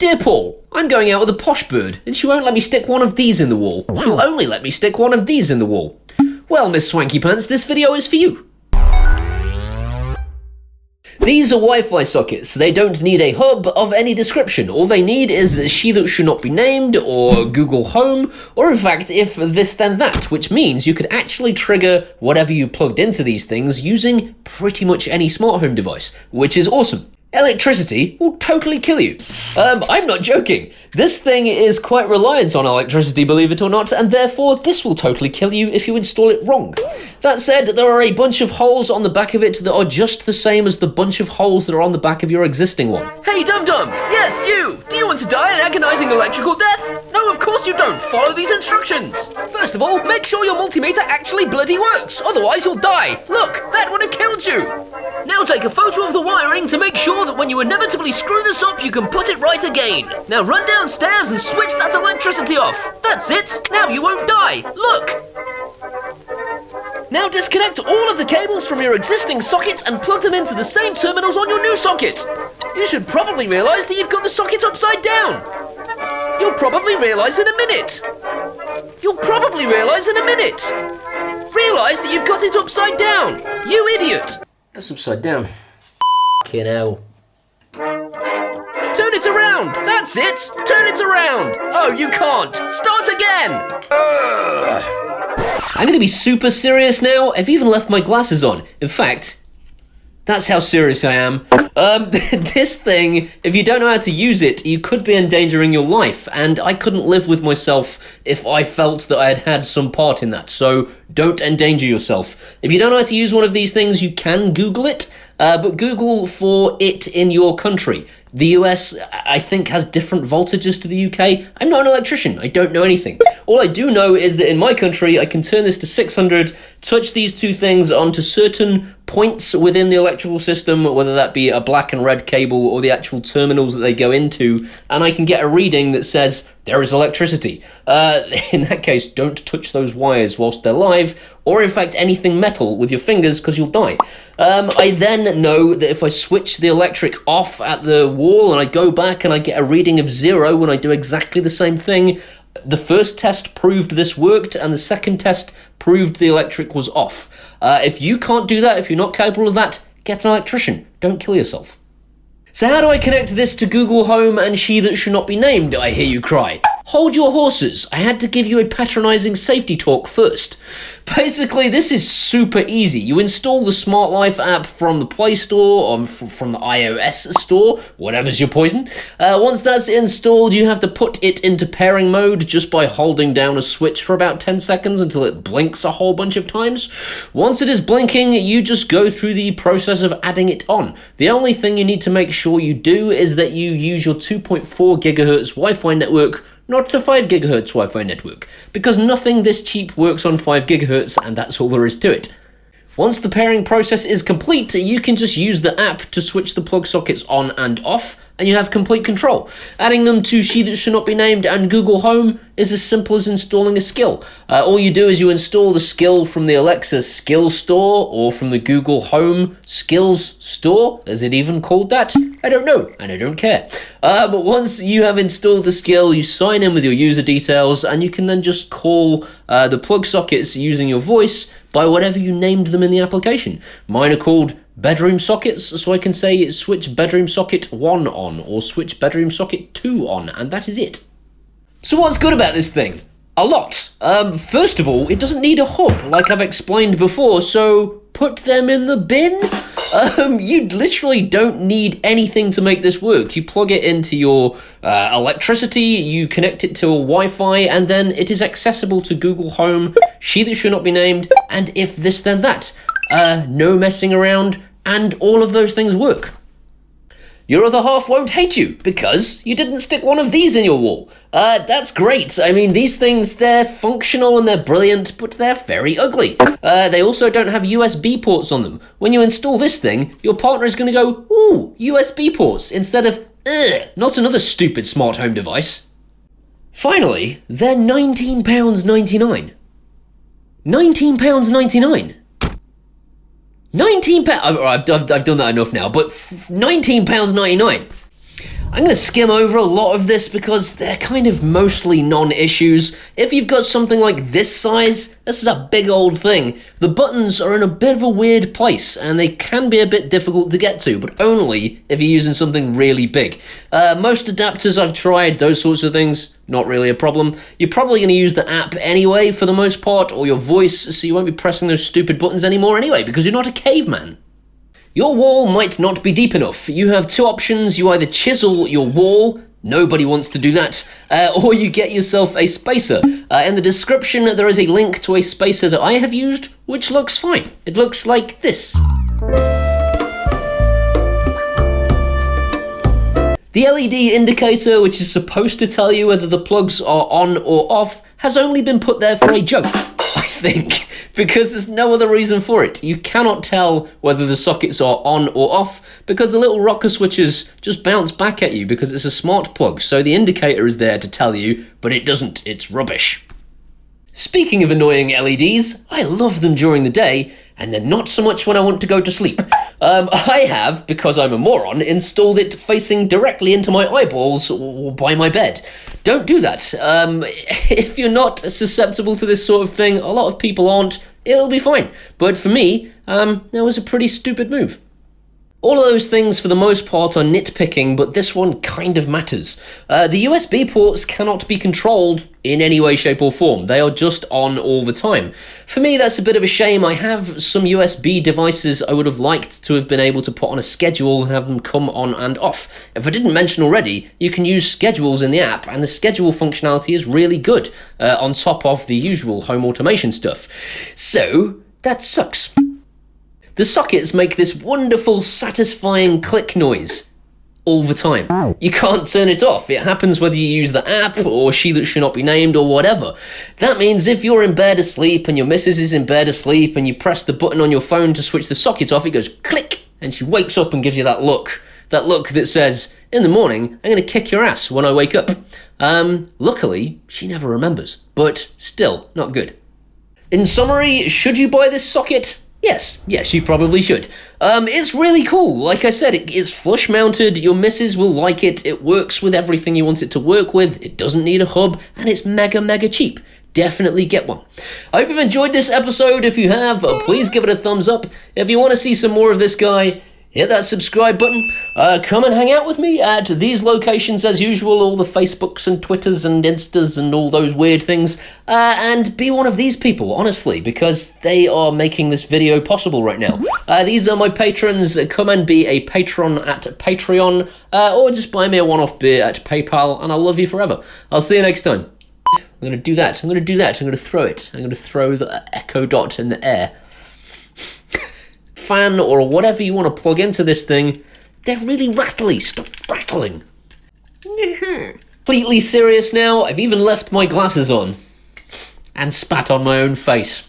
Dear Paul, I'm going out with a posh bird, and she won't let me stick one of these in the wall. She'll only let me stick one of these in the wall. Well, Miss Swanky Pants, this video is for you. These are Wi-Fi sockets. They don't need a hub of any description. All they need is she that should not be named, or Google Home, or in fact, if this then that, which means you could actually trigger whatever you plugged into these things using pretty much any smart home device, which is awesome. Electricity will totally kill you. I'm not joking. This thing is quite reliant on electricity, believe it or not, and therefore this will totally kill you if you install it wrong. That said, there are a bunch of holes on the back of it that are just the same as the bunch of holes that are on the back of your existing one. Hey, dum-dum! Yes, you! Do you want to die an agonizing electrical death? No, of course you don't! Follow these instructions! First of all, make sure your multimeter actually bloody works, otherwise you'll die! Look, that would have killed you! Now take a photo of the wiring to make sure that when you inevitably screw this up, you can put it right again. Now run downstairs and switch that electricity off. That's it. Now you won't die. Look. Now disconnect all of the cables from your existing sockets and plug them into the same terminals on your new socket. You should probably realize that you've got the socket upside down. You'll probably realize in a minute. Realize that you've got it upside down. You idiot. That's upside down. F***ing hell. Turn it around! That's it! Turn it around! Oh, you can't! Start again! I'm gonna be super serious now. I've even left my glasses on. In fact, that's how serious I am. This thing, if you don't know how to use it, you could be endangering your life, and I couldn't live with myself if I felt that I had had some part in that, so don't endanger yourself. If you don't know how to use one of these things, you can Google it, but Google for it in your country. The US, I think, has different voltages to the UK. I'm not an electrician, I don't know anything. All I do know is that in my country, I can turn this to 600, touch these two things onto certain points within the electrical system, whether that be a black and red cable or the actual terminals that they go into, and I can get a reading that says, there is electricity. In that case, don't touch those wires whilst they're live, or in fact anything metal with your fingers, because you'll die. I then know that if I switch the electric off at the wall and I go back and I get a reading of 0 when I do exactly the same thing, the first test proved this worked and the second test proved the electric was off. If you can't do that, if you're not capable of that, get an electrician. Don't kill yourself. So how do I connect this to Google Home and she that should not be named, I hear you cry? Hold your horses, I had to give you a patronizing safety talk first. Basically, this is super easy. You install the Smart Life app from the Play Store, or from the iOS store, whatever's your poison. Once that's installed, you have to put it into pairing mode just by holding down a switch for about 10 seconds until it blinks a whole bunch of times. Once it is blinking, you just go through the process of adding it on. The only thing you need to make sure you do is that you use your 2.4 gigahertz Wi-Fi network, not the 5 gigahertz Wi-Fi network, because nothing this cheap works on 5 gigahertz, and that's all there is to it. Once the pairing process is complete, you can just use the app to switch the plug sockets on and off, and you have complete control. Adding them to She That Should Not Be Named and Google Home is as simple as installing a skill. All you do is you install the skill from the Alexa Skill Store or from the Google Home Skills Store. Is it even called that? I don't know, and I don't care. But once you have installed the skill, you sign in with your user details, and you can then just call the plug sockets using your voice by whatever you named them in the application. Mine are called bedroom sockets, so I can say switch bedroom socket 1 on or switch bedroom socket 2 on, and that is it. So what's good about this thing? A lot. First of all, it doesn't need a hub, like I've explained before, so put them in the bin. You literally don't need anything to make this work. You plug it into your electricity, you connect it to a Wi-Fi, and then it is accessible to Google Home, She That Should Not Be Named, and If This Then That. No messing around, and all of those things work. Your other half won't hate you because you didn't stick one of these in your wall. That's great. I mean, these things, they're functional and they're brilliant, but they're very ugly. They also don't have USB ports on them. When you install this thing, your partner is going to go, ooh, USB ports, instead of, ugh, not another stupid smart home device. Finally, they're £19.99. £19.99. £19. I've done that enough now, but £19.99. I'm going to skim over a lot of this because they're kind of mostly non-issues. If you've got something like this size, this is a big old thing. The buttons are in a bit of a weird place and they can be a bit difficult to get to, but only if you're using something really big. Most adapters I've tried, those sorts of things, not really a problem. You're probably going to use the app anyway for the most part, or your voice, so you won't be pressing those stupid buttons anymore anyway because you're not a caveman. Your wall might not be deep enough. You have two options. You either chisel your wall, nobody wants to do that, or you get yourself a spacer. In the description there is a link to a spacer that I have used, which looks fine. It looks like this. The LED indicator, which is supposed to tell you whether the plugs are on or off, has only been put there for a joke, I think, because there's no other reason for it. You cannot tell whether the sockets are on or off because the little rocker switches just bounce back at you because it's a smart plug, so the indicator is there to tell you, but it doesn't, it's rubbish. Speaking of annoying LEDs, I love them during the day, and then not so much when I want to go to sleep. I have, because I'm a moron, installed it facing directly into my eyeballs or by my bed. Don't do that. If you're not susceptible to this sort of thing, a lot of people aren't, it'll be fine. But for me, that was a pretty stupid move. All of those things for the most part are nitpicking, but this one kind of matters. The USB ports cannot be controlled in any way, shape or form. They are just on all the time. For me, that's a bit of a shame. I have some USB devices I would have liked to have been able to put on a schedule and have them come on and off. If I didn't mention already, you can use schedules in the app, and the schedule functionality is really good, on top of the usual home automation stuff. So, that sucks. The sockets make this wonderful, satisfying click noise all the time. You can't turn it off. It happens whether you use the app or she that should not be named or whatever. That means if you're in bed asleep and your missus is in bed asleep and you press the button on your phone to switch the socket off, it goes click and she wakes up and gives you that look. That look that says, in the morning, I'm going to kick your ass when I wake up. Luckily, she never remembers, but still not good. In summary, should you buy this socket? Yes, you probably should. It's really cool. Like I said, it's flush mounted, your missus will like it, it works with everything you want it to work with, it doesn't need a hub, and it's mega cheap. Definitely get one. I hope you've enjoyed this episode. If you have, please give it a thumbs up. If you want to see some more of this guy, hit that subscribe button. Come and hang out with me at these locations as usual, all the Facebooks and Twitters and Instas and all those weird things. And be one of these people, honestly, because they are making this video possible right now. These are my patrons. Come and be a patron at Patreon, or just buy me a one-off beer at PayPal, and I'll love you forever. I'll see you next time. I'm going to do that. I'm going to throw it. I'm going to throw the Echo Dot in the air. Fan or whatever you want to plug into this thing, they're really rattly. Stop rattling. Completely serious now, I've even left my glasses on and spat on my own face.